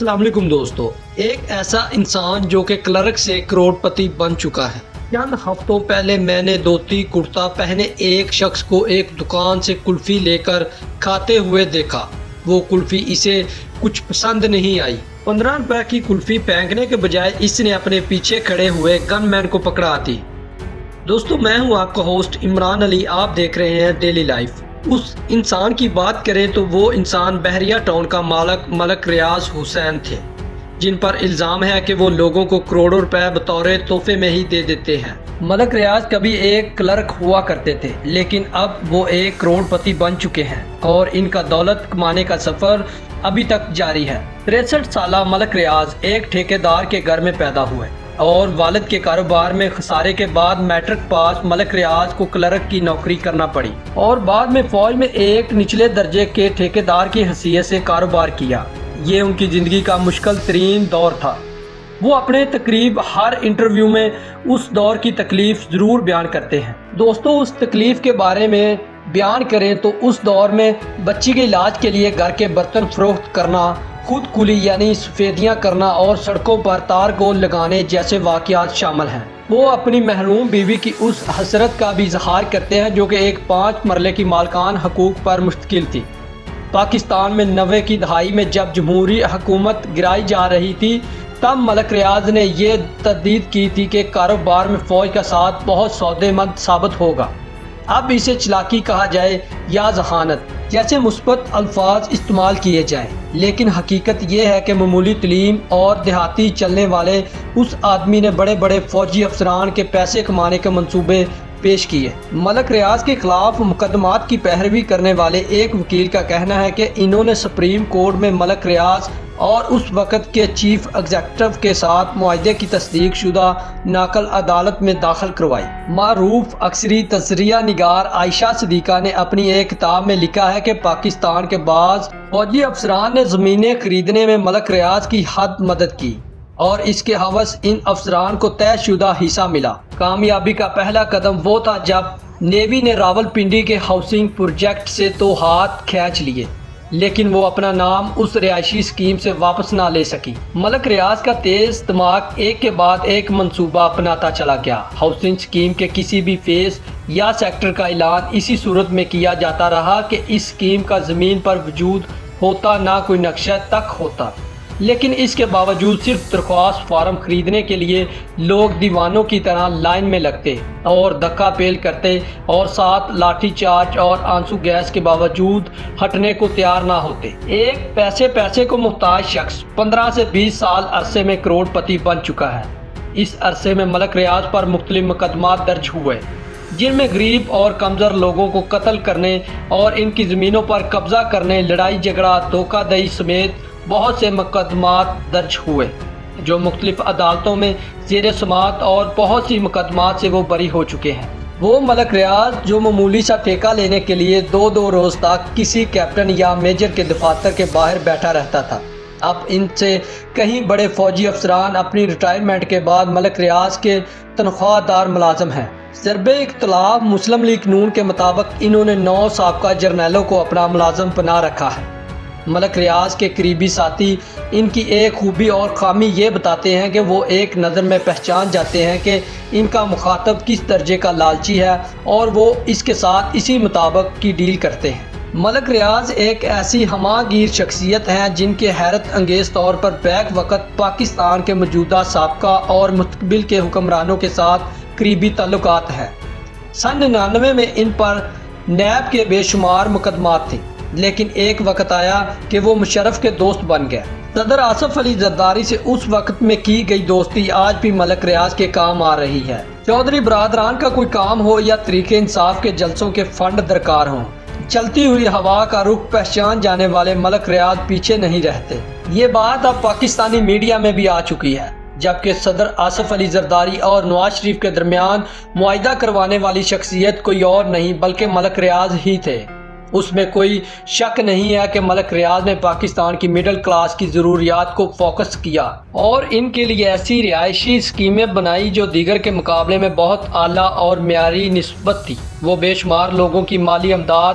السلام علیکم دوستو، ایک ایسا انسان جو کہ کلرک سے کروڑپتی بن چکا ہے۔ چند ہفتوں پہلے میں نے دھوتی کرتا پہنے ایک شخص کو ایک دکان سے کلفی لے کر کھاتے ہوئے دیکھا۔ وہ کلفی اسے کچھ پسند نہیں آئی۔ 15 روپے کی کلفی پھینکنے کے بجائے اس نے اپنے پیچھے کھڑے ہوئے گن مین کو پکڑا دی۔ دوستو، میں ہوں آپ کا ہوسٹ عمران علی، آپ دیکھ رہے ہیں ڈیلی لائف۔ اس انسان کی بات کریں تو وہ انسان بحریہ ٹاؤن کا مالک ملک ریاض حسین تھے، جن پر الزام ہے کہ وہ لوگوں کو کروڑوں روپے بطور تحفے میں ہی دے دیتے ہیں۔ ملک ریاض کبھی ایک کلرک ہوا کرتے تھے، لیکن اب وہ ایک کروڑپتی بن چکے ہیں اور ان کا دولت کمانے کا سفر ابھی تک جاری ہے۔ 63 سالہ ملک ریاض ایک ٹھیکیدار کے گھر میں پیدا ہوئے اور والد کے کاروبار میں خسارے کے بعد میٹرک پاس ملک ریاض کو کلرک کی نوکری کرنا پڑی اور بعد میں فوج میں ایک نچلے درجے کے ٹھیکیدار کی حیثیت سے کاروبار کیا۔ یہ ان کی زندگی کا مشکل ترین دور تھا۔ وہ اپنے تقریب ہر انٹرویو میں اس دور کی تکلیف ضرور بیان کرتے ہیں۔ دوستو، اس تکلیف کے بارے میں بیان کریں تو اس دور میں بچی کے علاج کے لیے گھر کے برتن فروخت کرنا، خود کلی یعنی سفیدیاں کرنا اور سڑکوں پر تار گول لگانے جیسے واقعات شامل ہیں۔ وہ اپنی محروم بیوی کی اس حسرت کا بھی اظہار کرتے ہیں جو کہ ایک 5 مرلے کی مالکان حقوق پر مشتمل تھی۔ پاکستان میں 90 کی دہائی میں جب جمہوری حکومت گرائی جا رہی تھی، تب ملک ریاض نے یہ تردید کی تھی کہ کاروبار میں فوج کا ساتھ بہت سودے مند ثابت ہوگا۔ اب اسے چلاکی کہا جائے یا ذہانت جیسے مثبت الفاظ استعمال کیے جائیں، لیکن حقیقت یہ ہے کہ معمولی تعلیم اور دیہاتی چلنے والے اس آدمی نے بڑے بڑے فوجی افسران کے پیسے کمانے کے منصوبے پیش کیے۔ ملک ریاض کے خلاف مقدمات کی پیروی کرنے والے ایک وکیل کا کہنا ہے کہ انہوں نے سپریم کورٹ میں ملک ریاض اور اس وقت کے چیف ایگزیکٹو کے ساتھ معاہدے کی تصدیق شدہ نقل عدالت میں داخل کروائی۔ معروف عسکری تجزیہ نگار عائشہ صدیقہ نے اپنی ایک کتاب میں لکھا ہے کہ پاکستان کے بعض فوجی افسران نے زمینیں خریدنے میں ملک ریاض کی حد مدد کی اور اس کے عوض ان افسران کو طے شدہ حصہ ملا۔ کامیابی کا پہلا قدم وہ تھا جب نیوی نے راول پنڈی کے ہاؤسنگ پروجیکٹ سے تو ہاتھ کھینچ لیے، لیکن وہ اپنا نام اس رہائشی اسکیم سے واپس نہ لے سکی۔ ملک ریاض کا تیز دماغ ایک کے بعد ایک منصوبہ اپناتا چلا گیا۔ ہاؤسنگ اسکیم کے کسی بھی فیز یا سیکٹر کا اعلان اسی صورت میں کیا جاتا رہا کہ اس اسکیم کا زمین پر وجود ہوتا نہ کوئی نقشہ تک ہوتا، لیکن اس کے باوجود صرف درخواست فارم خریدنے کے لیے لوگ دیوانوں کی طرح لائن میں لگتے اور دھکا پیل کرتے اور ساتھ لاٹھی چارج اور آنسو گیس کے باوجود ہٹنے کو تیار نہ ہوتے۔ ایک پیسے کو محتاج شخص 15 سے 20 سال عرصے میں کروڑپتی بن چکا ہے۔ اس عرصے میں ملک ریاض پر مختلف مقدمات درج ہوئے، جن میں غریب اور کمزور لوگوں کو قتل کرنے اور ان کی زمینوں پر قبضہ کرنے، لڑائی جھگڑا، دھوکہ دہی سمیت بہت سے مقدمات درج ہوئے جو مختلف عدالتوں میں زیر سماعت، اور بہت سی مقدمات سے وہ بری ہو چکے ہیں۔ وہ ملک ریاض جو معمولی سا ٹھیکہ لینے کے لیے 2 روز تک کسی کیپٹن یا میجر کے دفاتر کے باہر بیٹھا رہتا تھا، اب ان سے کہیں بڑے فوجی افسران اپنی ریٹائرمنٹ کے بعد ملک ریاض کے تنخواہ دار ملازم ہیں۔ ضرب اختلاف مسلم لیگ نون کے مطابق انہوں نے 9 سابقہ جرنیلوں کو اپنا ملازم بنا رکھا ہے۔ ملک ریاض کے قریبی ساتھی ان کی ایک خوبی اور خامی یہ بتاتے ہیں کہ وہ ایک نظر میں پہچان جاتے ہیں کہ ان کا مخاطب کس درجے کا لالچی ہے اور وہ اس کے ساتھ اسی مطابق کی ڈیل کرتے ہیں۔ ملک ریاض ایک ایسی ہمہ گیر شخصیت ہیں جن کے حیرت انگیز طور پر بیک وقت پاکستان کے موجودہ سابقہ اور مستقبل کے حکمرانوں کے ساتھ قریبی تعلقات ہیں۔ سن 99 میں ان پر نیب کے بے شمار مقدمات تھے، لیکن ایک وقت آیا کہ وہ مشرف کے دوست بن گئے۔ صدر آصف علی زرداری سے اس وقت میں کی گئی دوستی آج بھی ملک ریاض کے کام آ رہی ہے۔ چودھری برادران کا کوئی کام ہو یا تحریک انصاف کے جلسوں کے فنڈ درکار ہوں، چلتی ہوئی ہوا کا رخ پہچان جانے والے ملک ریاض پیچھے نہیں رہتے۔ یہ بات اب پاکستانی میڈیا میں بھی آ چکی ہے، جبکہ صدر آصف علی زرداری اور نواز شریف کے درمیان معاہدہ کروانے والی شخصیت کوئی اور نہیں بلکہ ملک ریاض ہی تھے۔ اس میں کوئی شک نہیں ہے کہ ملک ریاض نے پاکستان کی مڈل کلاس کی ضروریات کو فوکس کیا اور ان کے لیے ایسی رہائشی اسکیمیں بنائی جو دیگر کے مقابلے میں بہت اعلیٰ اور معیاری نسبت تھی۔ وہ بے شمار لوگوں کی مالی امداد